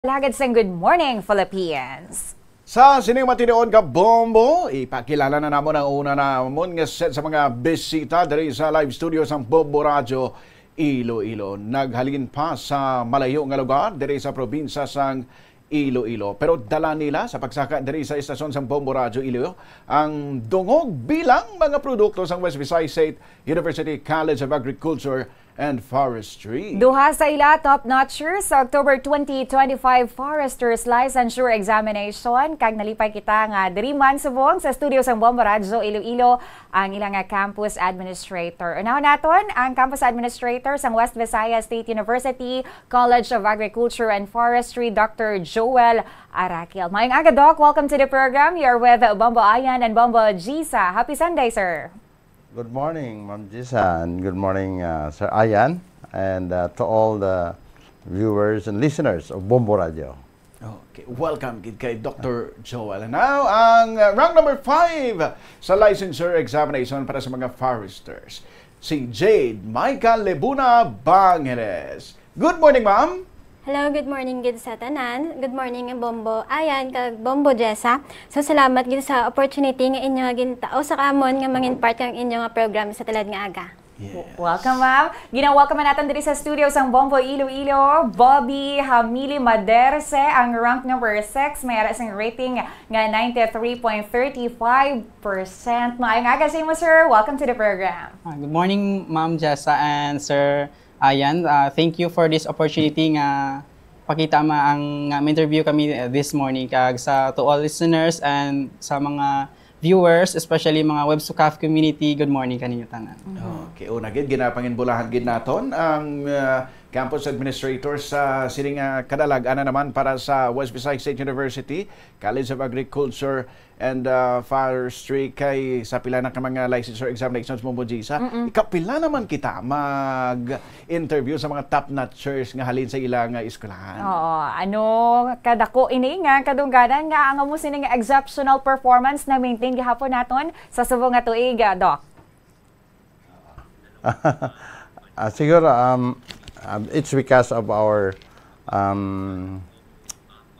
Lagad sang Good Morning, Philippines! Sa sining matinoon ka Bombo, ipakilala na namon ang una namon nga set sa mga bisita diri sa live studio sa Bombo Radio Iloilo. Naghalin pa sa malayo nga lugar diri sa probinsya sang Iloilo. Pero dala nila sa pagsaka diri sa istasyon sang Bombo Radio Iloilo ang dungog bilang mga produkto sang West Visayas State University College of Agriculture and Forestry. Duha sa ila top-notchers sa October 2025 Foresters Licensure Examination. Kag nalipay kita nga diri man subong sa studio sang Bombo Radio Iloilo ang ilang campus administrator. Unahon naton ang campus administrator sang West Visayas State University College of Agriculture and Forestry, Dr. Joel Araquil. Mayong aga, Doc. Welcome to the program. You're with Bombo Ayan and Bombo Gisa. Happy Sunday, sir. Good morning, Ma'am Gisa, and good morning, Sir Ayan, and to all the viewers and listeners of Bombo Radio. Okay, welcome kay Dr. Joel. Now, ang rank number 5 sa licensure examination para sa mga foresters, si Jade Michael Lebuna Bangeres. Good morning, ma'am. Hello, good morning gid sa tanan. Good morning Bombo Ayan kag Bombo Jessa. So salamat gid sa opportunity nga inyo gintao sa kamon nga mangin part kang inyo nga program sa talad nga aga. Yes. Welcome, ma'am. Gina-welcome natin diri sa studio sang Bombo Iloilo, Bobby Hamili Maderse, ang rank number 6, may ara sang rating nga 93.35%. Maayong aga sa imo, sir. Welcome to the program. Good morning, Ma'am Jessa and Sir Ayan. Thank you for this opportunity nga pakita ang interview kami this morning kag sa to all listeners and sa mga viewers, especially mga Websukaf community. Good morning kaninyo tanan. Okay, una gid ginapangin-bulahan gid naton ang campus administrator sa sining kadalag ana naman para sa West Visayas State University College of Agriculture and Forestry kay sa pila na ka mga licensure examinations mo Gisa. Ikapila naman kita mag-interview sa mga top-notchers nga halin sa ilang eskwelahan. Oo, ano kadako ini nga kadungganan nga ang mo sining exceptional performance na maintain gihapon naton sa subong nga tuig, Doc. Siguro, it's because of our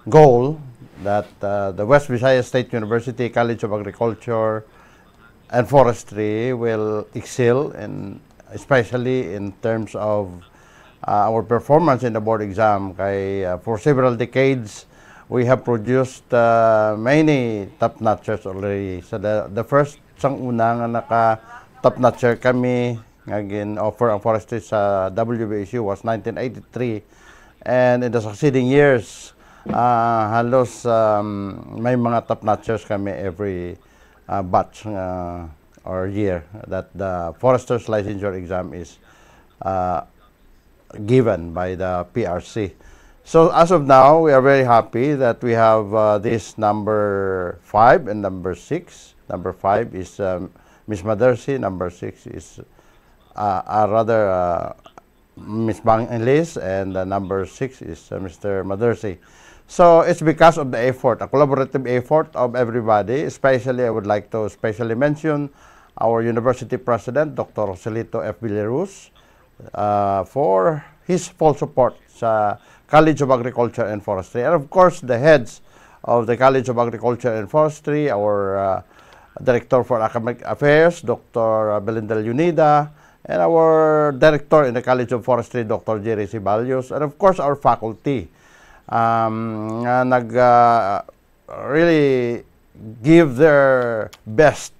goal that the West Visayas State University College of Agriculture and Forestry will excel, and especially in terms of our performance in the board exam. For several decades, we have produced many top-notchers already. So the first sang una nga naka top-notcher kami nga gin-offer ang forestry sa WBSU was 1983, and in the succeeding years, halos may mga top-notchers kami every batch or year that the forester's licensure exam is given by the PRC. So as of now, we are very happy that we have this number 5 and number 6. Number 5 is Ms. Madersi, number 6 is Ms. Bangeles, and number 6 is Mr. Madersi. So it's because of the effort, a collaborative effort of everybody. Especially, I would like to especially mention our university president, Dr. Joselito F. Villaruz, for his full support sa College of Agriculture and Forestry. And of course, the heads of the College of Agriculture and Forestry, our Director for Academic Affairs, Dr. Belindel Unida, and our Director in the College of Forestry, Dr. Jerry Ceballos, and of course, our faculty. Really give their best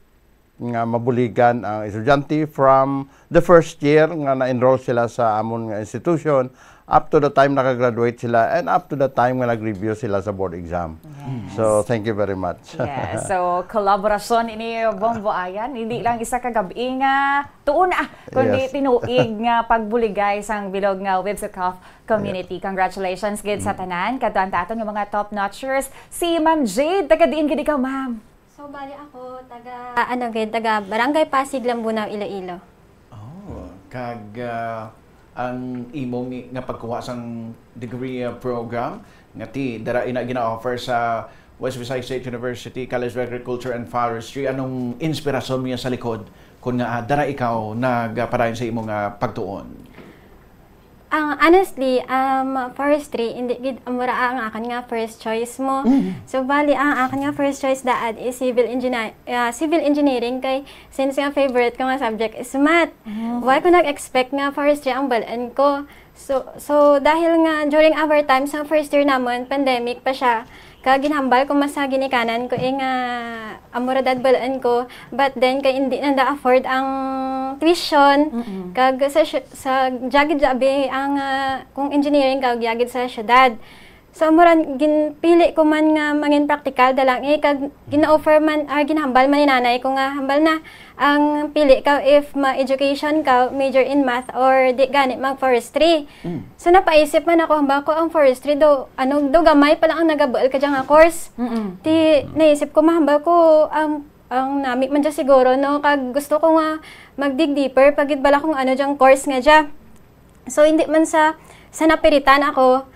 nga mabuligan ang estudyante from the first year nga na-enroll sila sa amon nga institution up to the time nakagraduate sila and up to the time nga nag-review sila sa board exam. Yes. So thank you very much. Yes. So kolaborasyon ini Bombo Ayan, hindi lang isa ka gabi nga tuon kundi yes, tinuig nga pagbuligay sang bilog nga Websukaf community. Yes. Congratulations gid sa tanan kadto aton nga mga top-notchers. Si Ma'am Jade, taga diin gid ikaw, ma'am? So bali ako taga taga Barangay Pasig, Lambunaw, Iloilo. Oh, kag ang imong nga pagkuha sang degree program nga ti dara ina gina-offer sa West Visayas State University College of Agriculture and Forestry. Anong inspirasyon mo sa likod kung nga dara ikaw nagapadayon sa imong pagtuon? Honestly, forestry, hindi gid amura ang akin nga first choice mo. So, bali, ang akin nga first choice daad is civil engineering kay since nga favorite ko nga subject is math. Why ko nag-expect nga forestry ang balaan ko? So dahil nga during our time sa first year namon, pandemic pa siya, ginhambal ko mas sa ginikanan ko nga amura dad balaan ko, but then kay hindi na afford ang tuition, kag sa jagid jabi ang kung engineering kag jagid sa syudad. So amura ginpili ko man nga mangin practical dalang kag gina-offer man ginhambal man ni nanay ko nga hambal na ang pili ka if ma-education ka, major in math or di ganit mag-forestry. So napaisip man ako, hamba ko ang forestry do gamay pala ang nagabuel ka dyan nga course. Ti naisip ko mahamba ko ang nami man dyan siguro no, kag gusto ko nga mag-dig deeper pagit bala kung dyan course nga dyan. So hindi man sa napiritan ako,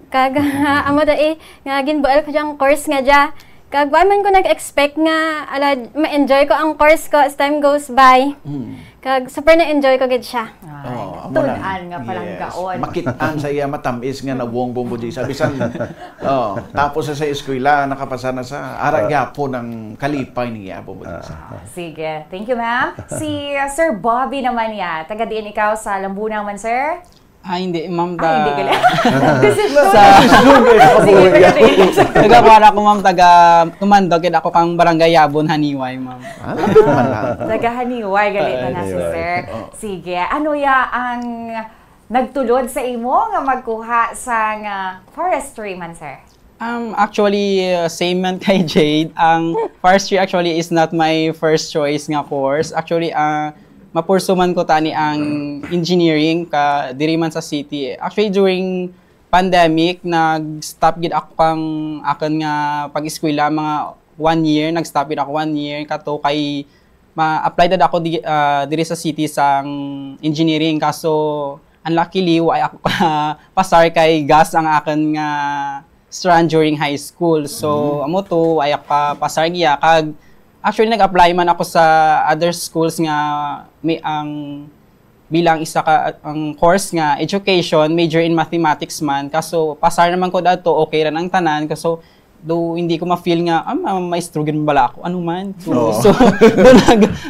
kag amo da nga ginbuel ko dyan course nga dyan. Kag man ko nag-expect nga ma-enjoy ko ang course ko as time goes by. Kag super na-enjoy ko gid siya. Tunan nga palang gaon. Makitaan sa iya matamis nga nawong Bombo Jessa. Bisan tapos sa eskwela nakapasa na sa aragyapo ng kalipay niya Bombo Jessa. Sige. Thank you, ma'am. Si Sir Bobby naman taga diin ikaw sa Lambunang man, sir? Hindi, ma'am. Hindi ko lang. Taga-para ko, ma'am, tumandog ako kang barangay Yabon, Haniway, ma'am. Taga Haniway, galit na si sir. Sige, ano ang nagtulod sa imo nga magkuha sa forestry man, sir? Actually, same man kay Jade. Ang forestry actually is not my first choice nga course. Actually, mapursuman ko tani ang engineering ka diri man sa city. Actually during pandemic nag-stop gid ako kang akan nga pag-eskwela mga 1 year, nag-stop gid ako 1 year kato kay ma-apply dad ako diri sa city sang engineering kaso unluckily ay ako pasar kay gas ang akan nga strand during high school. So amo to ay ako pasar giya kag actually, nag-apply man ako sa other schools nga may bilang isa ka ang course nga education, major in mathematics man. Kaso pasar naman ko dato, okay ra ang tanan. Kaso do hindi ko ma-feel nga maestro gid bala ako ano man. So do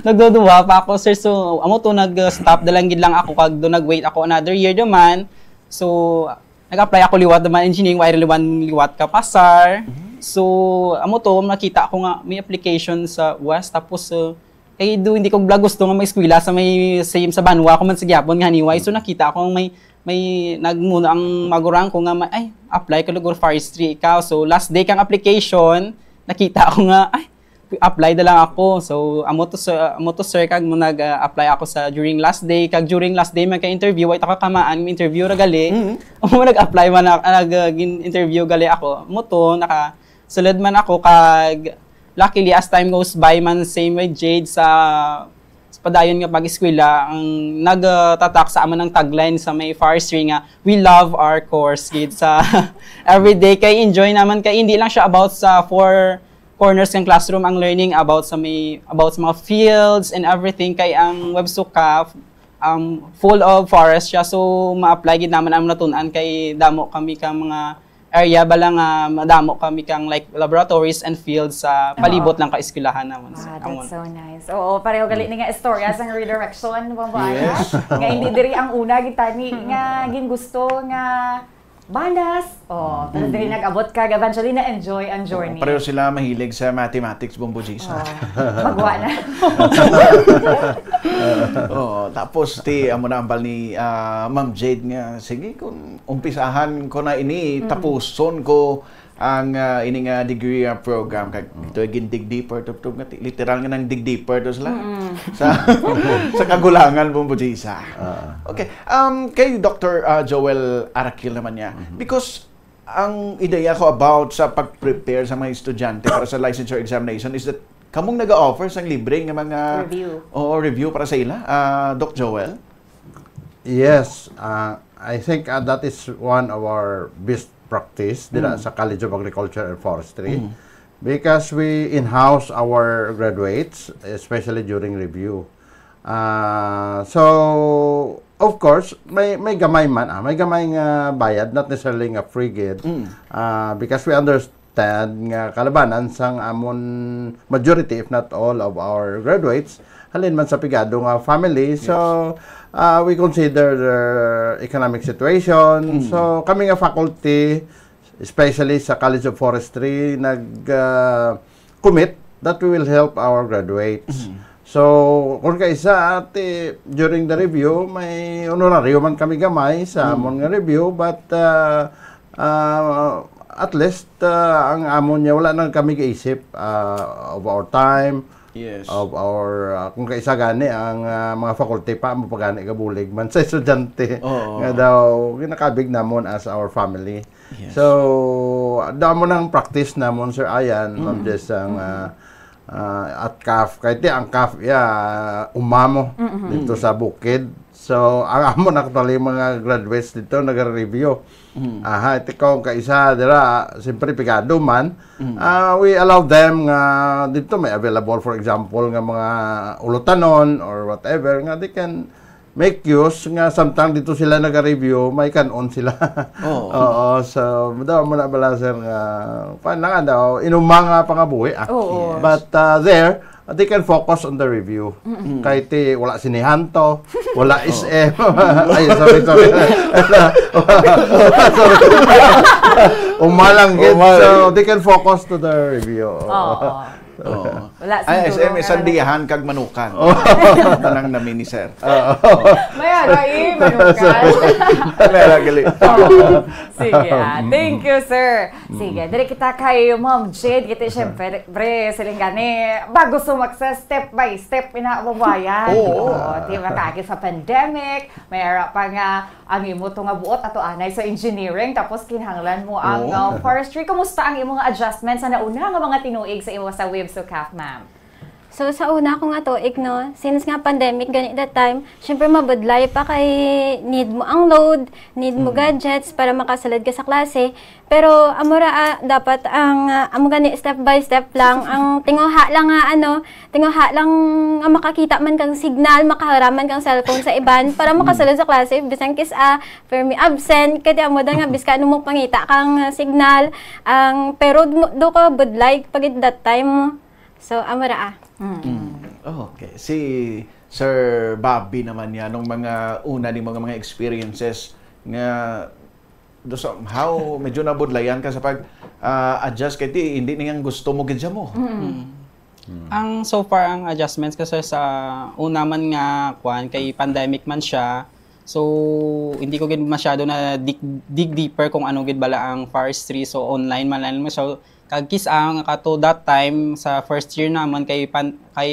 nagduduwa pa ako sir. So amo to nag-stop dalang gid lang ako kag do nag-wait ako another year naman. So nag-apply ako liwat naman engineering, wire liwat ka pasar. So, amo to, nakita ko nga may application sa West, tapos hindi ko gusto nga may eskwela sa may same sa Banwa, ko man sa Gyapon nga Haniway. So, nakita ko may nagmuna ang magurang ko nga, apply ka lugar forestry ikaw. So, last day kang application, nakita ko nga, apply na lang ako. So, amo to sir, kag nag-apply ako sa during last day, kag during last day man ka-interview, ay takakamaan, may interview ra gali. Nag-apply man nag-interview gali ako. Amo to, sulod man ako kag luckily as time goes by man same with Jade sa padayon nga pag-eskwela ang nagtatak sa aman ng tagline sa may forestry nga we love our course kids sa everyday kay enjoy naman kay hindi lang siya about sa four corners ng classroom ang learning about sa mga fields and everything kay ang Websuka full of forest siya so ma-apply gid naman ang natunan kay damo kami kang mga area ba lang madamo kami kang like laboratories and fields sa palibot lang ka eskwelahan naman. That's so nice. Oo, pareho galit nga istorya sa redirection yes. Nga hindi diri ang una gitani nga gin gusto nga banas. Pero diri nag-abot ka eventually na enjoy ang journey. Pareho sila mahilig sa mathematics Bombo Jessa. Magwa na. Tapos amo na ambal ni Ma'am Jade nga sige kung umpisahan ko na ini tapuson ko ang ini nga degree program kag ito gin dig deeper tuptub nga literal nga nang dig deeper to sila sa kagulangan Bombo Jessa. Okay. Kay Dr. Joel Arakil naman niya because ang ideya ko about sa pag-prepare sa mga estudyante para sa licensure examination is that kamong nag-offer sang libre nga mga review para sa ila, Doc Joel? Yes, I think that is one of our best practice dila sa College of Agriculture and Forestry because we in-house our graduates, especially during review. So of course, may gamay man, may gamay nga bayad, not necessarily nga free gid. Because we understand nga kalabanan sang amon majority, if not all, of our graduates, halin man sa pigado nga family. So, we consider their economic situation. So, kami nga faculty, especially sa College of Forestry, nag-commit that we will help our graduates. So, kung kaisa during the review, may honorario man kami gamay sa amon nga review, but at least ang amon niya, wala nang kami kaisip of our time, of our, kung kaisa gani, ang mga faculty pa, mapagani kabulig man sa estudyante, nga daw, kinakabig namon as our family. So, damo nang practice namon, Sir Ayan, Ma'am Jess, ang at CAF, kahit ang CAF, umamo dito sa bukid. So, ang amon actually mga graduates dito nag-review. Ito kung kaisa dira, siyempre pigado man, we allow them nga dito may available, for example, nga mga ulutanon or whatever, nga they can make use nga sometimes dito sila nag-review, may kanon sila. Oo, so daw mo na bala sir nga nga daw inumang pangabuhi. But there they can focus on the review. Kahit wala sinihanto, wala SM. Ay, sorry. Umalang gid. So they can focus to the review. Wala ay, SM sandihan kag manukan. Tanang namin ni sir. May aray, manukan. Mera gali. Sige, thank you, sir. Sige, diri kita kay Ma'am Jade, kita syempre, siling gani, bago sumakses, step by step, inababayan. Di ba, kaki sa pandemic, mayroon pa nga, ang imo to nga buot, ato anay sa engineering, tapos kinahanglan mo ang forestry. Kumusta ang imong adjustments sa nauna nga mga tinuig sa imo sa Webso CAF, ma'am? So, sa una ko nga tuig, no, since nga pandemic, ganit that time, syempre mabudlay pa kay need mo ang load, need mo gadgets para makasalad ka sa klase. Pero, amura, dapat ang amo gani step by step lang, ang tinguha lang makakita man kang signal, makaharaman kang cellphone sa iban para makasalad sa klase. Bisan kis permi absent, kaya amo da nga, biska mo pangita kang signal, pero do ko budlay pag that time mo. So, amura Okay. Si Sir Bobby naman yan, nung mga una ni mga experiences nga somehow medyo nabudlayan ka sa pag-adjust kaya hindi niyang gusto mo gidya mo. Ang so far ang adjustments kasi sa una man nga kay pandemic man siya. So hindi ko gid masyado na dig deeper kung ano gid bala ang forestry, so online man lang mo. So kagkis ang kato that time sa first year naman kay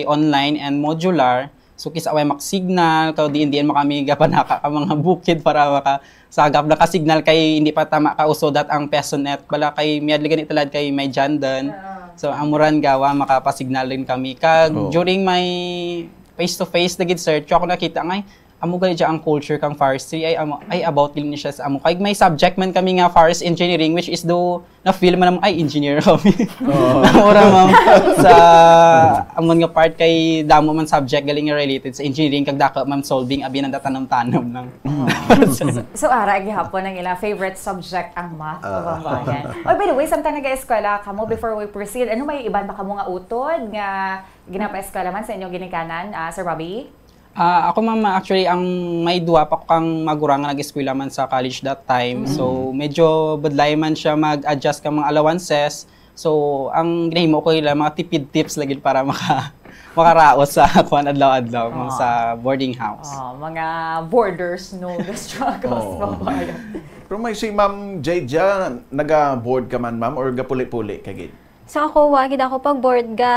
online and modular. So kis away mak-signal kaw diin makami gapanaka ka mga bukid para makasagap na ka-signal kay hindi pa tama ka uso dat ang Pesonet bala kay miadli ganit talad kay may jandan. So amuran gawa makapasignal rin kami kag during my face to face na gid search ako nakita ngay amo gali ang culture kang forestry ay about din siya sa amo kay may subject man kami nga forest engineering which is do na feel man ay engineer kami. Ora ma'am sa amon nga part kay damo man subject galing nga related sa engineering kag dako man solving abi nang tatanam-tanom lang. So ara gihapon ang ilang favorite subject ang math kababayan. By the way, samtang nag-eskwela kamo before we proceed, ano may iban ba kamo nga utod nga ginapa-eskwela man sa inyong ginikanan, Sir Bobby? Ako mama, actually, ang may duwa pa ko kang magurang nga nag-eskwela man sa college that time. So, medyo badlay man siya mag-adjust ka mga allowances. So, ang ginahimo ko ila mga tipid tips lagi para makaraos sa kuan adlaw-adlaw sa boarding house. Mga boarders know the struggles babayan. Pero may si Ma'am Jade dyan, naga-board ka man ma'am or gapuli-puli kagid? So ako, wagid ako pag board ga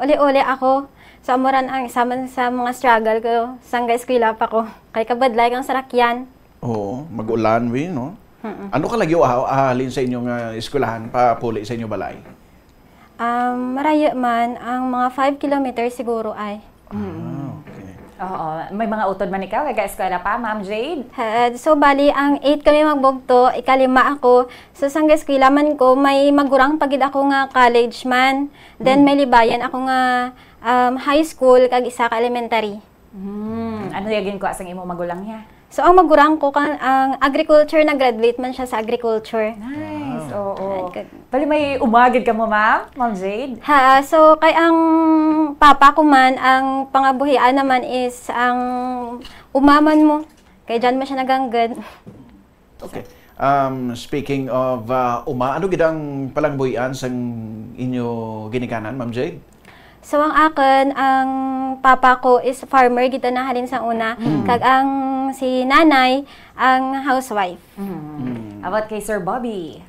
uli-uli ako. Sa amuran ang isa sa mga struggle ko, sangga eskwela pa ko. Kay kabadlay kang sarakyan. Oo, mag-ulan we, no? Ano ka lagi ahalin sa inyong eskwelahan pa puli sa inyo balay? Marayo man, ang mga 5 kilometers siguro ay. Okay. Oo, may mga utod man ikaw, nag-eskwela pa, Ma'am Jade? So, bali, ang 8 kami magbugto, ikalima ako. So, sangga eskwela man ko, may magurang pagid ako nga college man. Then, may libayan ako nga high school, kag isa ka elementary. Ano yagin ko asang imo magulang niya? So ang magurang ko ang agriculture, nag-graduate man siya sa agriculture. Nice, oo. Bali may umagid ka mo, Ma'am Jade? So kay ang papa ko man, ang pangabuhian naman is ang umaman mo. Kay dyan mo siya naganggad. Okay. Speaking of ano gidang palangbuyan sa inyo ginikanan, Ma'am Jade? So ang akin, ang papa ko is farmer, gito na halin sa una. Kag ang si nanay, ang housewife. About kay Sir Bobby?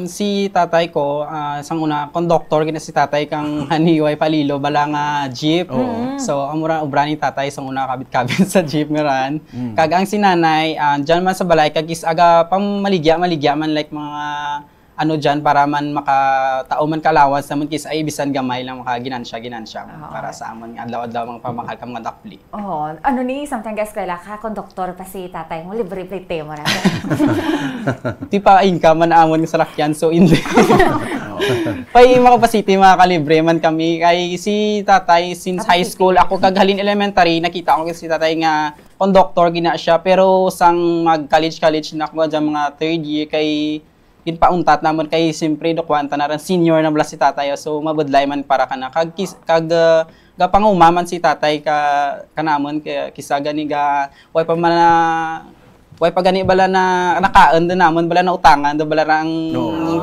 Si tatay ko, sang una, conductor, gina si tatay kang haniway palilo, bala nga jeep. So, amura ubra ni tatay, sang una, kabit-kabit sa jeep ngaran. Kag ang si nanay, dyan man sa balay, kag is aga pang maligya man like mga ano dyan para man makatao man kalawans naman kis ay bisan gamay lang makaginansya para sa amon adlaw-adlaw mga pamakal ka mga dakpli. Ano ni samtang gas kala ka konduktor pa si tatay mo libre plate mo na. Di pa income man amon sa lakyan so hindi. Pay mga kapasiti mga kalibre man kami kay si tatay since high school ako kag halin elementary nakita ko si tatay nga conductor gina siya pero sang mag college na ako dyan mga third year kay ginpauntat namon kay simpre do kwanta na ran senior na bala si tatay so mabudlay man para kana kag gapangumaman si tatay kanamon kay kisaga ni ga way pa gani bala na nakaan din namon bala na utangan do bala rang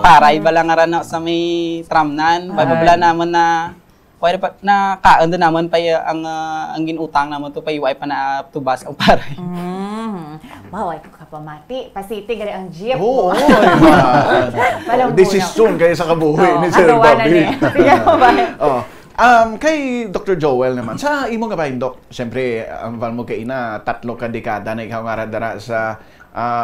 paray bala nga ran sa may tramnan way pa bala namon na way pa na kaan din namon pay ang ginutang namon to pay way pa na tubas ang paray. Wow, ay kapamati. Pasiti gali ang jeep. Oo, desisyon kayo sa kabuhi ni Sir Bobby. Kay Dr. Joel naman, sa imo nga ba, Doc? Siyempre, ang mo kay ina, 3 ka dekada na ikaw nga dara sa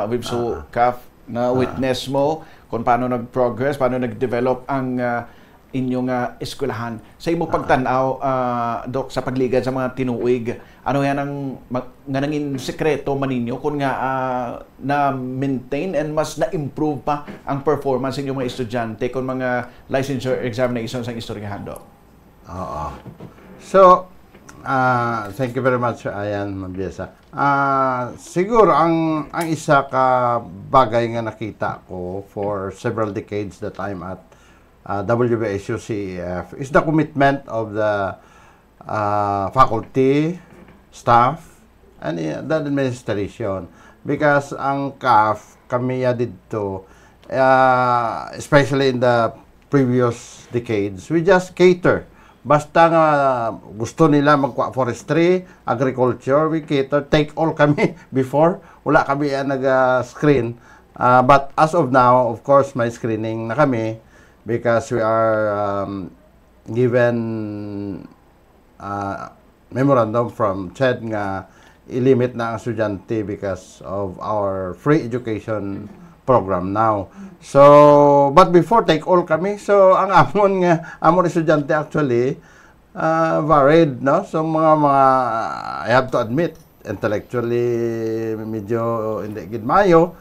Wibsu CAF na witness mo kung paano nag-progress, paano nag-develop ang inyong eskwelahan. Sa imo pagtanaw, Doc, sa pagligad sa mga tinuig, ano yan ang nangin sekreto man ninyo kung nga na-maintain and mas na-improve pa ang performance ng inyong mga estudyante kung mga licensure examinations ang istoryahan, Doc? So, thank you very much, Ayan Mabiesa. Siguro, ang isa ka bagay nga nakita ko for several decades that I'm at WBSU CEF is the commitment of the faculty, staff, and the administration. Because ang CAF, kami dito, especially in the previous decades, we just cater. Basta nga gusto nila forestry, agriculture, we cater, take all kami before. Wala kami nag-screen. But as of now, of course, may screening na kami because we are given memorandum from CHED nga i-limit na ang estudyante because of our free education program now. So, but before, take all kami. So, ang amon estudyante actually varied, no? So, mga I have to admit, intellectually medyo hindi gidmayo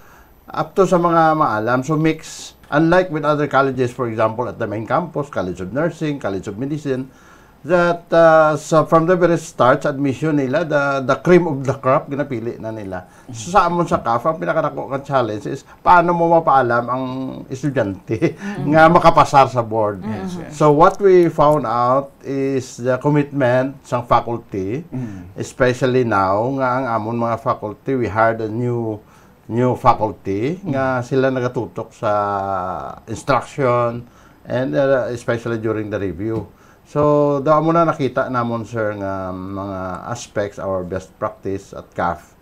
up to sa mga maalam. So, mix. Unlike with other colleges, for example, at the main campus, College of Nursing, College of Medicine, that so from the very start, admission nila, the cream of the crop, ginapili na nila. So sa amon sa CAF, ang pinakadako ng challenge is, paano mo mapaalam ang estudyante nga makapasar sa board. So what we found out is the commitment sa faculty, especially now, nga ang amon mga faculty, we hired a new faculty nga sila nagatutok sa instruction and especially during the review. So, daw mo na nakita namon sir nga mga aspects, our best practice at CAF.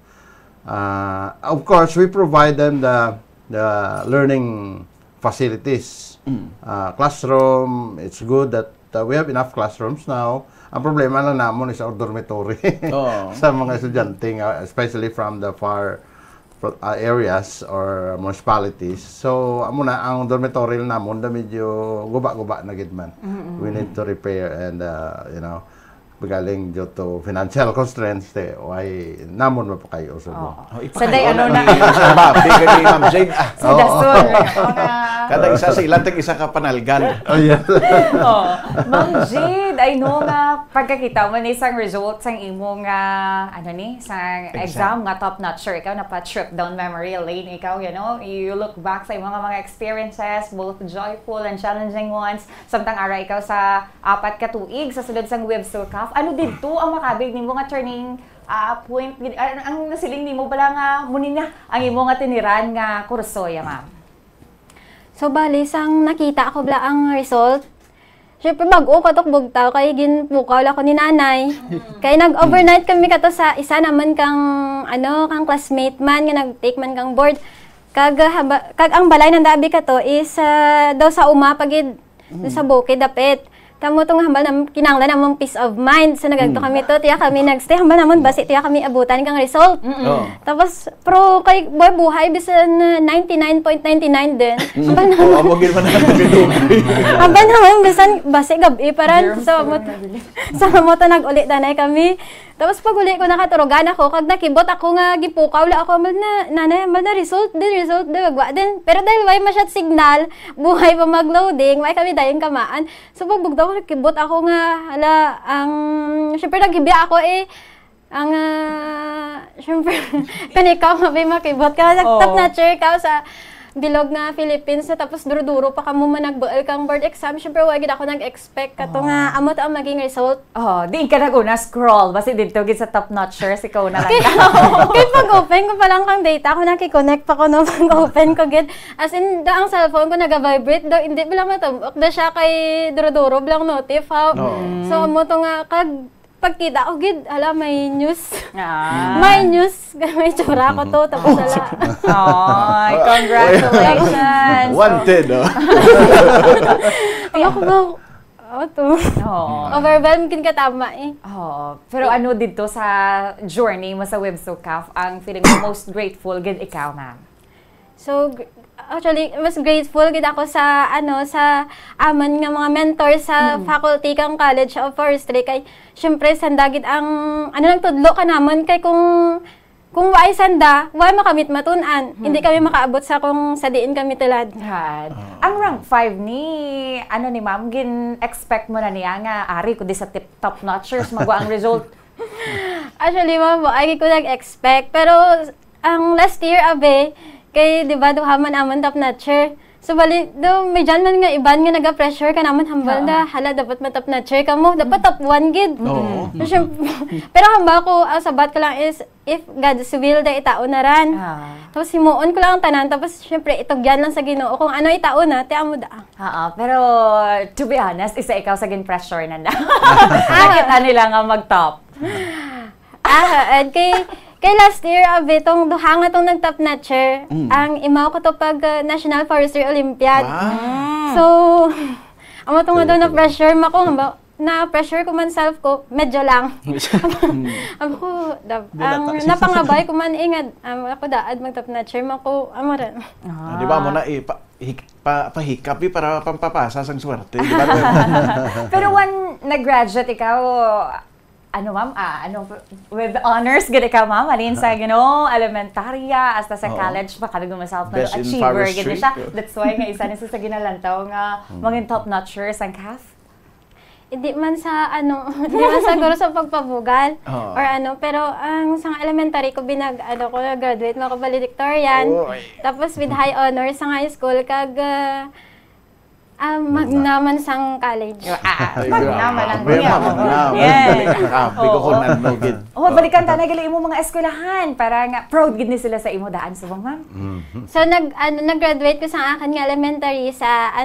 Of course, we provide them the learning facilities. Classroom, it's good that we have enough classrooms now. Ang problema lang namon is our dormitory sa mga estudyante, especially from the far areas or municipalities. So, amo na ang dormitory namon da medyo guba-guba na gid man. We need to repair and galing due to financial constraints why namon mapakayo so. Sa day ano na Sir Bobby, Ma'am Jade. Sa dason. Kada isa sa ilang isa ka panalgal. Oh, yeah. Oh, Ma'am Jade, I know nga pagkakita mo ni isang result sang imo nga sang exam nga top notcher ikaw na pa trip down memory lane ikaw, you look back sa imong mga experiences, both joyful and challenging ones. Samtang ara ikaw sa 4 ka tuig sa sulod sang WebSilCaf. Ano didto ang makabig nimo nga turning point? Ang nasiling nimo bala nga munin na ang imo nga tiniran nga kurso ma'am? So, bali, sang nakita ako bala ang result, syempre bago katok bugtaw, kay ginpukaw ako ni nanay. Kay nag-overnight kami kato sa isa naman kang classmate man, nga nag-take man kang board. Kag ang balay ng dabi kato is daw sa pagid sa bukid dapit. Tamo tong hambal na kinanglan namang peace of mind. So nagagto kami to, tiya kami nagstay hambal namon basi tiya kami abutan kang result. Tapos pro kay buhay bisan 99.99 din. Hambal naman. Amogin man natin bidugay. Hambal naman bisan basi gabi paran sa moto nag-uli danay kami. Tapos pag uli ko nakaturogan ako, kag nakibot ako nga gipukaw la ako nanay mal na result din wagwa din. Pero dahil way masyat signal, buhay pa magloading, way kami dayon kamaan. So pagbugdaw ko nakibot ako nga syempre naghibiya ako ang syempre kanikaw mabay makibot ka top notcher ka sa bilog nga Philippines na tapos duro-duro pa kamo man nagbuel kang board exam. Syempre wag gid ako nag-expect kato nga amot ang maging result. Di ka naguna scroll basi dito gid sa top notchers ikaw na lang. Kay pag-open ko pa lang kang data, ako nakikonnect pa ko no pag-open ko gid. As in, ang cellphone ko naga-vibrate daw, hindi bilang matubok da siya kay duro-duro bilang notif. So amo to nga pagkita ko gid, may news. May news, may tsura ko to tapos congratulations. Wanted, Ayoko ba? Overwhelmed kin katama Pero ano dito sa journey mo sa WebSilCaf ang feeling mo most grateful gid ikaw, ma'am? So, actually, mas grateful gid ako sa aman nga mga mentor sa faculty kang College of Forestry kay syempre sanda gid ang nagtudlo ka namon kay kung waay sanda, waay makamit matun-an. Hindi kami makaabot sa kung sa diin kami tulad. Ang rank 5 ni ma'am gin-expect mo na niya nga ari ko di sa top notchers magwa ang result. Actually, ma'am, ay ko nag-expect pero ang last year kay di ba duhaman amon top notcher. So bali do may dyan man nga iban nga naga-pressure ka naman hambal na hala dapat matop notcher ka mo, dapat top 1 gid. Pero hamba ko sabat ko lang is if God's will da itao na ran. Tapos himuon ko lang ang tanan tapos syempre itugyan lang sa Ginoo kung ano itao na ti amo da. Pero to be honest, isa ikaw sa gin-pressure na. Nakita nila nga mag-top. Kay last year, tong duha nga tong nag-top notcher, ang imaw ko to pag National Forestry Olympiad. So, amo to nga daw na-pressure na-pressure ko man self ko, medyo lang. Ako, napangabay ko man ingad, ako daad mag-top notcher, ako, amo rin. Di ba mo na pahikapi para pampapasa sang swerte. Pero when nag-graduate ikaw, ma'am, with honors, gid ikaw, ma'am, alin sa, elementarya, hasta sa college, baka nag-myself na achiever, gid siya. That's why nga isa nisa sa ginalantaw nga, maging top notchers ang CAF. Hindi man sa siguro sa pagpabugal or pero ang sa elementary ko graduate mo ko valedictorian. Tapos with high honors sa high school kag magnaman sang college. Magnaman lang niya. Balikan ta nagali imo mga eskwelahan para nga proud gid ni sila sa imo daan subong, ma'am. So nag-graduate ko sa akin nga elementary sa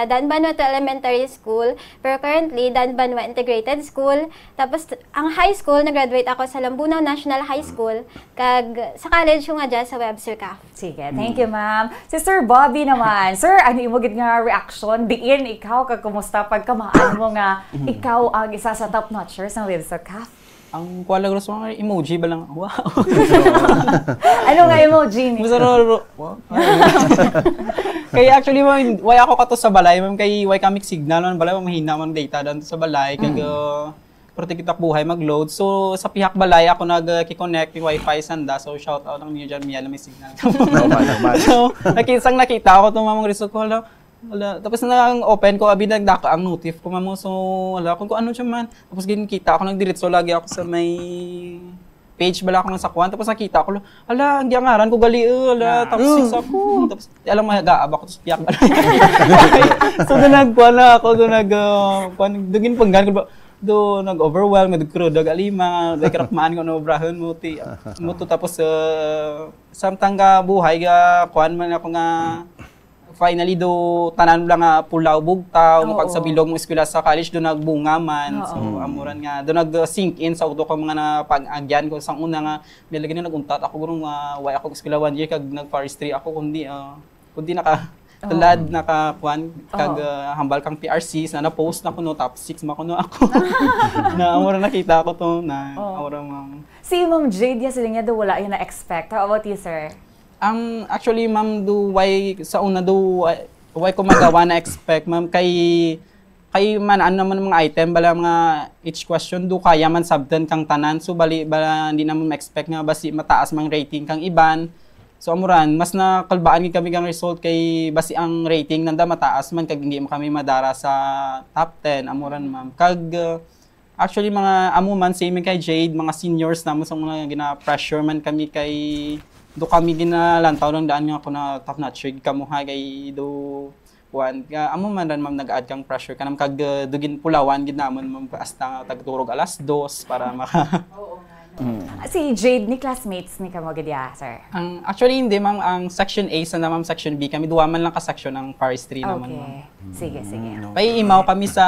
Dan Vanuatu Elementary School, pero currently Dan Vanuatu Integrated School. Tapos ang high school nag-graduate ako sa Lambunaw National High School kag sa college ko nga dyan sa WebSilCaf. Sige, thank you, ma'am. Si Sir Bobby naman. Sir, ano imo gid nga reaction? Diin ikaw kag kumusta pagkamaan mo nga ikaw ang isa sa top notchers ng WebSilCaf? Ang kuwala ko sa mga emoji ba lang? Wow! Ano nga emoji ni? Kaya actually, why ako kato sa balay, kay why kami signal man balay, mahina man data doon sa balay. kita buhay mag-load. So sa Pihak Balay ako nag-connect yung wifi sanda. So shout out ng New John Mia na may signal. So nakita ako itong mamang result ko. Wala. Tapos open ko, abi nagdaka ang notif ko mamo. So wala kung ano siya man. Tapos kita ako nagdiretso lagi ako sa may page bala ako ng sakwan. Tapos nakita ko, hindi ang ngaran ko gali. Tapos 6 ako. Tapos alam mo, nag-aab ako sa Pihak Balay. So nagkuhan na ako, dugin panggan ko ba? Nag-overwhelm, nag-krudag alima, nagkarakmaan ko na obrahan mo. Tapos samtang buhay, kuhan man ako nga, finally tanan lang nga pulaw bugtaw, pag sa bilog mo eskwela sa college do nagbunga man. So amuran nga do nag-sink in sa uto ko mga napag-agyan ko sang una nga milagay na naguntat ako gurong way ako eskwela 1 year kag nag-forestry ako kundi tulad nakakuan kag hambal kang PRCs na na-post na kuno top 6 makuno ako. Na amuran nakita ko to na amuran Si Ma'am Jade sila niya do wala yun na-expect. How about you, sir? Actually, ma'am, why ko magawa na expect, ma'am, kay man, ano naman mga item, bala mga each question, kaya man sabdan kang tanan, so bala, hindi naman ma-expect nga, basi mataas mang rating kang iban. So, amuran, mas nakalbaan kami kang result kay basi ang rating nanda mataas man, kag hindi mo kami madara sa top 10, amuran, ma'am. Actually, mga amuman, same kay Jade, mga seniors naman sa mga gina-pressure man kami kay kami ginalantaw ng daan nga ako na top notch kamuha kay kuan amo man ran ma'am nag-add kang pressure kanam kag dugin pulawan gid namon ma'am hasta tagturog alas 2 para maka Si Jade ni classmates ni kamo gid sir. Actually hindi ma'am ang section A sa na ma'am section B kami duwa man lang ka section ng forestry naman ma'am. Sige. Paiimaw kami sa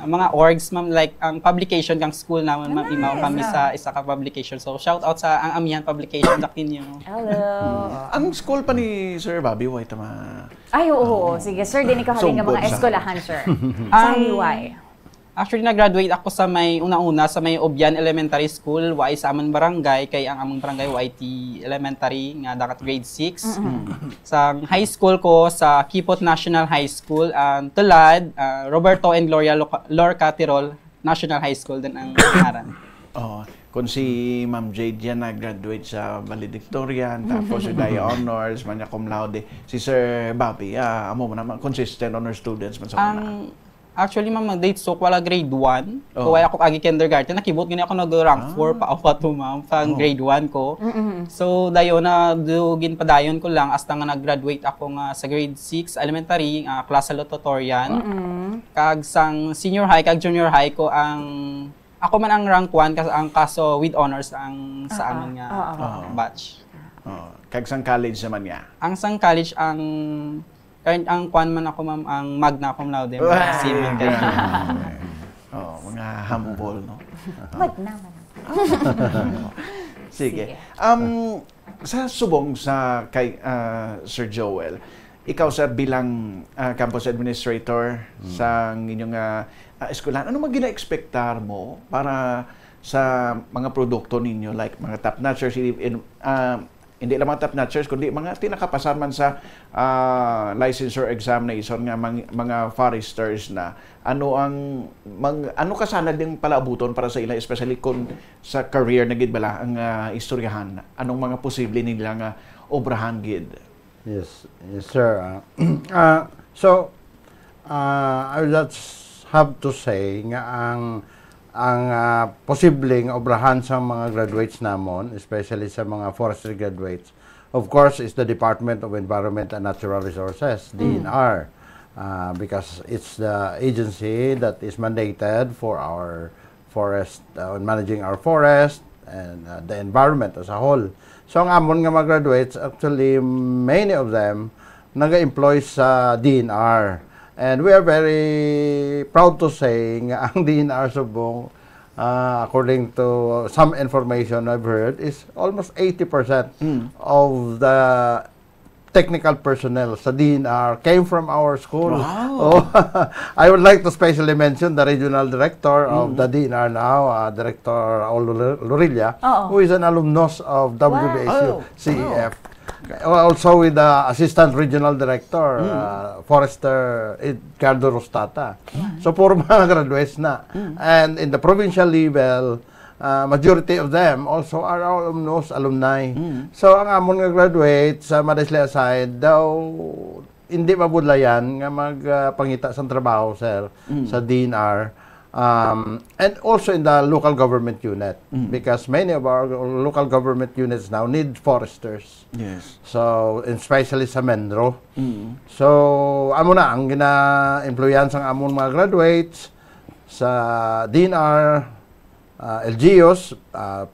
mga orgs ma'am like ang publication kang school naman ma'am imaw kami sa isa ka publication. So shout out sa ang Amihan Publication dakin niyo. Hello. Ang school pa ni Sir Bobby White Ay oo. Sige sir, din ikaw halin nga mga eskwelahan sir. Sa UI. Actually, nag-graduate ako sa may una-una sa may Obyan Elementary School, Y sa among barangay, kay ang among barangay YT Elementary, nga dakat grade 6. Sa high school ko, sa Kipot National High School, Tulad, Roberto and Gloria Lorca Tirol National High School din ang ngaran. Kung si Ma'am Jade yan nag-graduate sa valedictorian, tapos si Daya Honors, magna cum laude. Si Sir Bobby, amo mo naman, consistent honor students man sa una. Actually, ma'am, mag-date so wala grade 1. Kaya ako agi kindergarten, nakibot gani ako nag-rank 4 pa ako ma'am, pang grade 1 ko. So, dayon na dugin pa dayon ko lang hasta nga nag-graduate ako nga sa grade 6 elementary, class salutatorian. Kag sang senior high kag junior high ko ako man ang rank 1 ang kaso with honors ang sa amin nga batch. Kag sang college naman nga. Ang sang college ang kwan man ako ma'am ang magna cum laude mga humble no. Magna man. Sige. Sa subong sa kay Sir Joel, ikaw sa bilang campus administrator sa inyong eskwelahan, ano man gina-expectar mo para sa mga produkto ninyo like mga top notchers hindi lang mga top-notchers, kundi mga tinakapasar man sa licensure examination nga mga foresters na ano kasana ding palaabuton para sa ila, especially kung sa career na gid bala ang istoryahan, anong mga posible nila nga obrahan gid. Yes sir. So I would just have to say nga ang posibleng obrahan sa mga graduates namon, especially sa mga forestry graduates, of course, is the Department of Environment and Natural Resources, DNR, because it's the agency that is mandated for our forest, managing our forest and the environment as a whole. So, ang amon nga mga graduates, actually, many of them naga-employ sa DNR. And we are very proud to say nga ang DNR Subong, according to some information I've heard, is almost 80% of the technical personnel sa DNR came from our school. Wow. I would like to specially mention the regional director of the DNR now, Director Lorilla, who is an alumnus of WBSU CEF. Also with the Assistant Regional Director, Forester Edgardo Rostata. So, puro mga graduates na. And in the provincial level, majority of them also are alumni. So, ang amon nga graduates sa Madisle side daw, hindi mabudlayan nga magpangita sa trabaho, sir, sa DNR. And also in the local government unit, because many of our local government units now need foresters. Yes. So, especially sa Menro. So, amo na ang gina-employan sa amon mga graduates sa DNR, LGUs,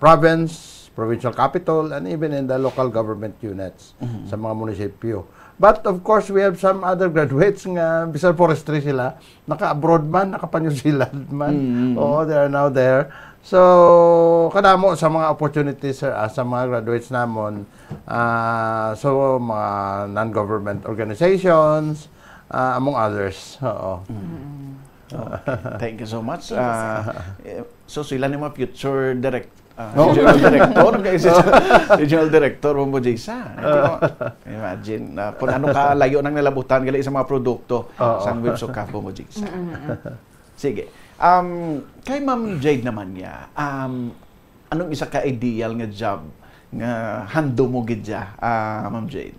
province, provincial capital, and even in the local government units sa mga munisipyo. But of course, we have some other graduates nga bisan forestry sila, naka-abroad man, naka-New Zealand man. Oo, they are now there. So, kadamo sa mga opportunities, sir, sa mga graduates namon. So, mga non-government organizations, among others. Oo. Thank you so much. So, sila ni mga future Regional Director, Regional Director mo Jaysa. Imagine, kung ano kalayo nang nalabutan gali sa mga produkto sa website kapo mo Jaysa. Sige. Kay Ma'am Jade naman niya, anong isa ka ideal nga job nga hando mo gidya, Ma'am Jade?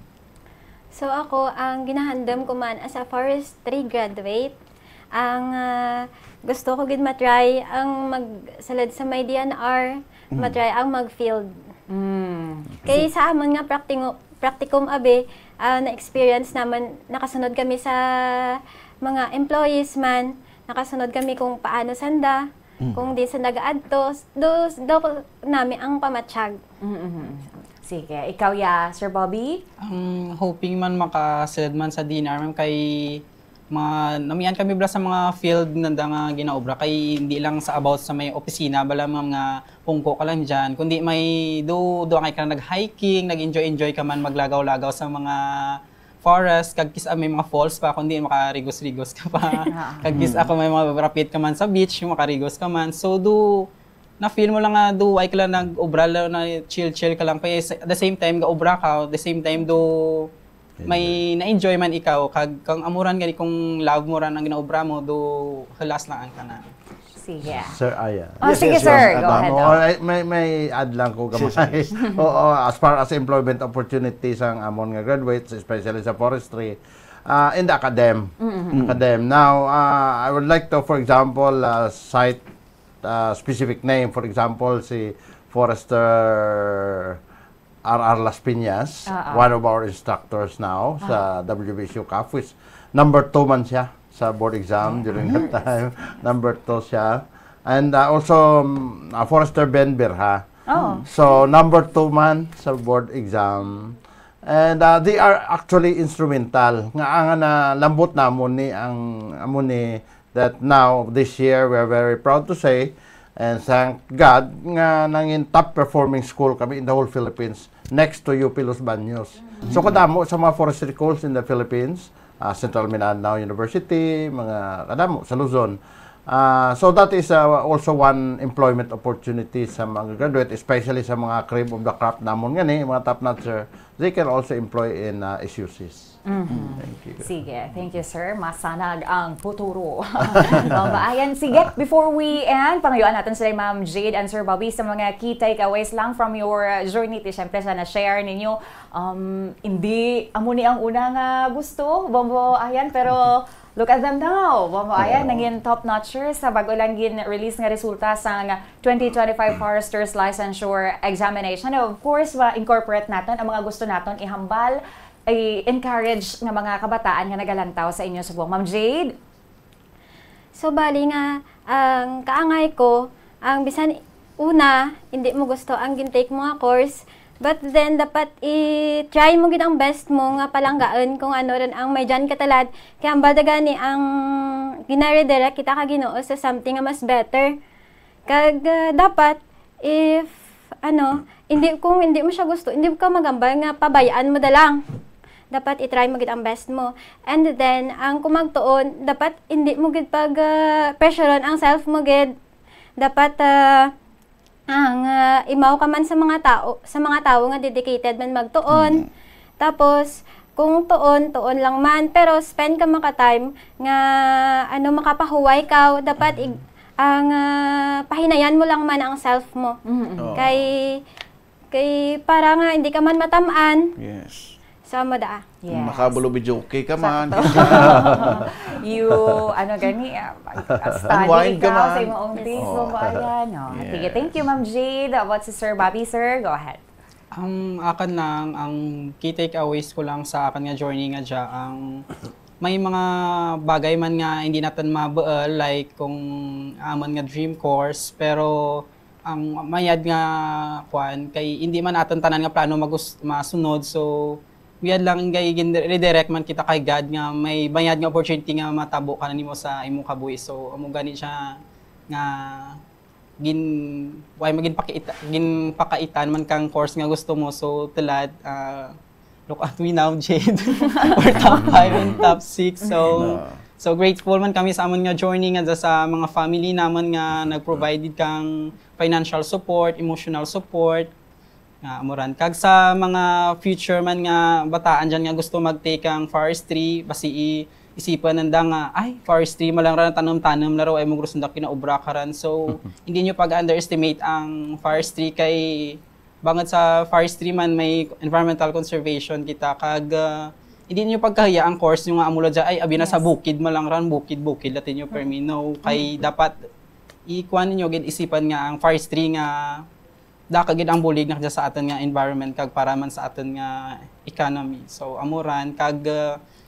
So ako, ang ginahandam ko man as a forestry graduate, ang gusto ko gid matry ang magsalad sa may DNR, matry ang mag-field. Kaya sa amon nga practicum abe, na-experience naman, nakasunod kami sa mga employees man, nakasunod kami kung paano sanda, kung di sa nag-aadto, do namin ang pamatsyag. Sige, ikaw Sir Bobby? Hoping man makasilad man sa DNR, ma'am, kay namian kami bala sa mga field nanda nga ginaobra, kay hindi lang sa about sa may opisina bala mga pungko ka lang dyan, kundi may do kay ka nag-hiking, nag-enjoy ka man, maglagaw-lagaw sa mga forest, kag kisa may mga falls pa, kundi makarigos-rigos ka pa. Kag kisa ako may mga rapid ka man sa beach, makarigos ka man. So na-feel mo lang nga ay ka lang nag-obra na chill-chill ka lang, kaya at the same time ga-obra ka, at the same time may na-enjoy man ikaw, kung amuran gani, kung love mo ran ang ginaobra mo, halas lang ang kanan. Sige. Sir Aya. Sige, sir. Go ahead. May add lang ko gamay. Oo, as far as employment opportunities ang amon nga graduates, especially sa forestry, in the academe. Now, I would like to, for example, cite specific name. For example, si Forester R.R. Las Piñas, one of our instructors now sa WBCU CAF, which number 2 man siya sa board exam during that time. Number 2 siya. And also, Forester Ben Birha. So, number 2 man sa board exam. And they are actually instrumental. Nga na lambot namon ni that now, this year, we are very proud to say, and thank God, nga nangin top performing school kami in the whole Philippines, next to UP Los Baños. So kadamo sa mga forestry schools in the Philippines, Central Mindanao University, mga kadamo sa Luzon. So that is also one employment opportunity sa mga graduate, especially sa mga cream of the crop namon ngani, mga top notcher. They can also employ in SUCs. Thank you. Sige, thank you sir. Masanag ang futuro. Ayan, sige, before we end, pangayuan natin sila Ma'am Jade and Sir Bobby sa mga key takeaways lang from your journey. Siyempre sa na-share ninyo. Hindi amuni ang una nga gusto, Bombo Ayan, pero look at them now. Bombo Ayan, naging top-notcher sa bago lang release nga resulta sa 2025 Foresters Licensure Examination. Of course, incorporate natin ang mga gusto natin ihambal, i-encourage ng mga kabataan nga nagalantaw sa inyo subong. Ma'am Jade? So, bali nga, ang kaangay ko, ang bisan una, hindi mo gusto ang gintake mo nga course, but then, dapat i-try mo gid ang best mo nga palanggaan kung ano rin ang may dyan katalad. Kaya ang balda gani, ang ginaredirect kita ka Ginoo sa something nga mas better. Kag dapat, if, kung hindi mo siya gusto, hindi ka magambal nga pabayaan mo dalang. Dapat i-try mo gid ang best mo. And then, ang kumagtuon, dapat hindi mo gid pag pressureon ang self mo gid. Dapat imaw ka man sa mga tao nga dedicated man magtuon. Tapos, kung tuon lang man, pero spend ka maka time nga makapahuway ka, dapat ang pahinayan mo lang man ang self mo. Kay para nga hindi ka man matamaan. Yes. Sama da. Yes. Makabulubi-joke ka man. You, study Unwind ka ka man. sa imong things mo ba yan? Yeah. Sige, thank you, Ma'am Jade. What's si Sir Bobby, sir? Go ahead. Akin lang, ang key takeaways ko lang sa akin nga journey nga dyan, may mga bagay man nga hindi natin mabuel, like kung aman nga dream course, pero ang mayad nga kay hindi man natin tanan nga plano masunod, so biyad lang gay redirect man kita kay God nga may bayad nga opportunity nga matabo ka nimo sa imong kabuhi, so amo gani siya nga pakaitan man kang course nga gusto mo, so tulad look at we now, Jade. We're top 5 and top 6, so grateful man kami sa amon nga journey nga sa mga family naman nga nag-provide kang financial support, emotional support nga amuran kag sa mga future man nga bataan dyan nga gusto mag-take ang forestry, basi isipan nanda nga, ay, forestry mo lang rin tanom-tanom na raw, ay mo gusto na kinaubra ka rin. So, hindi nyo pag-underestimate ang forestry kay bangad sa forestry man may environmental conservation kita kag hindi nyo pagkahiya ang course nyo nga amula dyan, ay, abi na sa bukid mo lang rin, bukid, latin nyo permi. No, kay dapat ikuan ninyo, isipan nga ang forestry nga dakagid ang bulig na sa atin nga environment kag para man sa atin nga economy. So, amuran, kag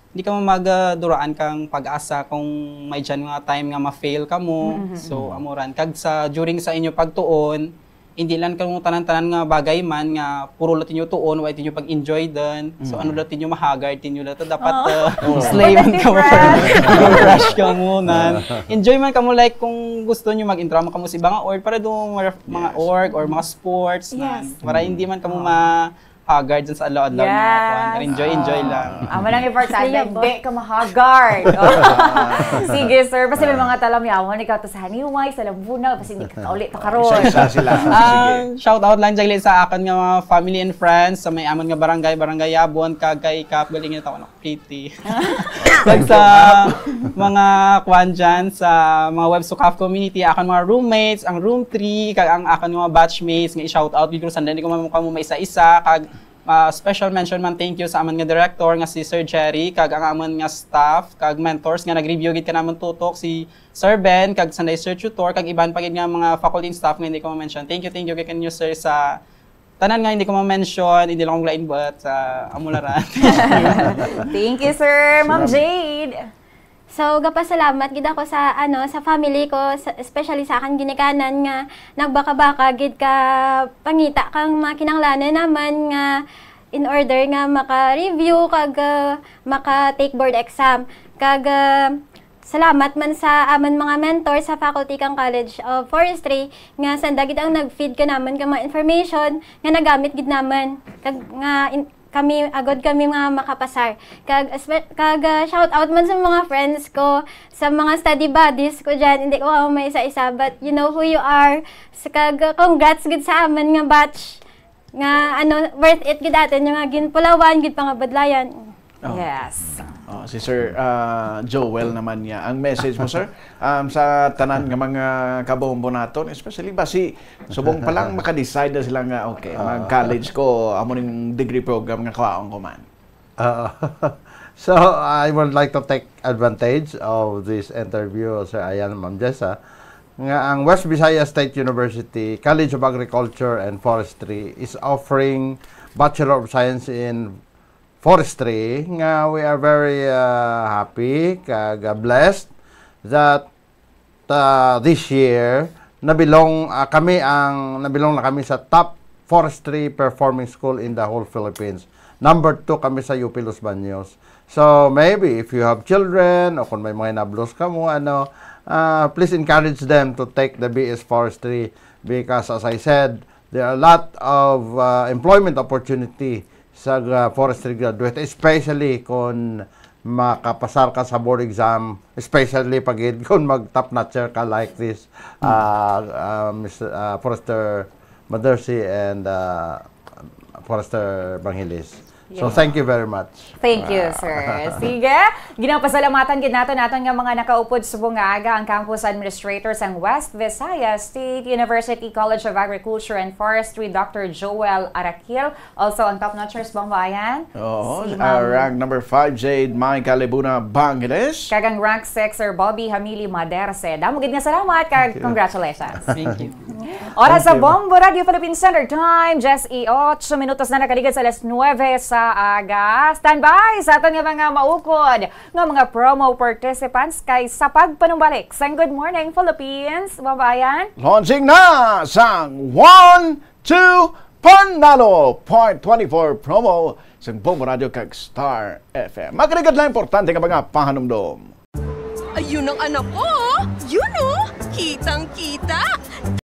hindi ka magduraan kang pag-asa kung may dyan nga time nga ma-fail ka mo. So, amuran. Kag during sa inyo pagtuon, hindi lang kang tanan-tanan nga bagay man nga puro latin nyo tuon, wala tinyo pag-enjoy din. So, ano latin nyo mahagard, tinyo latin. Dapat slay man ka mo. Rush ka muna. Enjoy man ka mo, like kung gusto nyo mag-intro ka mo sa ibang org, para doon mga org or mga sports. Para hindi man ka mo haggard dyan sa alaw-alaw na enjoy lang. Lang importante, hindi ka mahagard. Sige, sir. Basta may mga talamyawan, ikaw to sa haniway, sa lambuna, basta hindi ka kaulit to karon. Isa sila. Shout out lang dyan sa akin nga mga family and friends, sa may amon nga barangay Yabon, kag kay Kap, galing yung tawa na pretty. Kag sa mga kwan dyan, sa mga Web Sukaf community, akan mga roommates, ang room 3, kag ang akan mga batchmates, nga i-shout out, bigro sandan, hindi ko mamukha mo isa-isa, kag special mention man thank you sa aman nga director nga si Sir Jerry kag ang aman nga staff kag mentors nga nag-review gid ka naman tutok si Sir Ben kag sanday Sir Tutor kag iban pa gid nga mga faculty and staff nga hindi ko ma-mention. Thank you kay kanyo sir sa tanan nga hindi ko ma-mention, hindi lang ko lain but sa amularan. Thank you sir, Ma'am Jade. So, gapasalamat gid ako sa sa family ko, especially sa akin ginikanan nga nagbaka-baka gid ka pangita kang makinanglanan naman nga in order nga maka-review kag maka-take board exam. Kag salamat man sa aman mga mentor sa Faculty kang College of Forestry nga sanda gid ang nag-feed ka naman ka mga information nga nagamit gid naman kag nga kami mga makapasar. Kag shout out man sa mga friends ko, sa mga study buddies ko diyan. Hindi ko may isa-isa but you know who you are. So, kag congrats gid sa aman nga batch. Nga worth it gid atin yung nga ginpulawan gid pangabadlayan. Yes. Si Sir Joel naman niya. Ang message mo, sir, sa tanan ng mga kabombo naton, especially ba si subong pa lang maka-decide na sila nga, okay, mag-college ko, amo ning degree program nga kawaon ko man. So, I would like to take advantage of this interview, Sir Ayan, Ma'am Jessa, nga ang West Visayas State University College of Agriculture and Forestry is offering Bachelor of Science in Forestry, nga we are very happy, kag blessed that this year nabilong na kami sa top forestry performing school in the whole Philippines. Number 2 kami sa UP Los Baños. So maybe if you have children o kung may mga nablos ka mo, please encourage them to take the BS Forestry because as I said, there are a lot of employment opportunity sa forestry graduate, especially kung makapasar ka sa board exam, especially pag kung mag-top notcher ka like this, Mr. Forester Madersi and Forester Banghilis. So thank you very much. Thank you, sir. Sige, ginapasalamatan gid naton nga mga nakaupod subong nga aga ang campus administrators ang West Visayas State University College of Agriculture and Forestry, Dr. Joel Arakil. Also, ang top notchers Bambayan. Oo, Si Ma'am- rank number 5, Jade May Calibuna, Bangladesh. Kagang rank 6, Sir Bobby Hamili Maderse. Damo gid nga salamat, kag congratulations. Thank you. Oras sa Bombo Radio Philippine Standard Time, just 8 minutos na nakaligid sa alas 9 sa aga. Standby sa aton nga mga maukod nga mga promo participants kay sa pagpanumbalik sang Good Morning Philippines, Babayan. Launching na sang 1, 2, Panalo Point 24 promo sa Bombo Radio kag Star FM. Magkaligat lang importante nga mga pahanumdom. Ayun ang anak ko! Yun oh! Kitang-kita!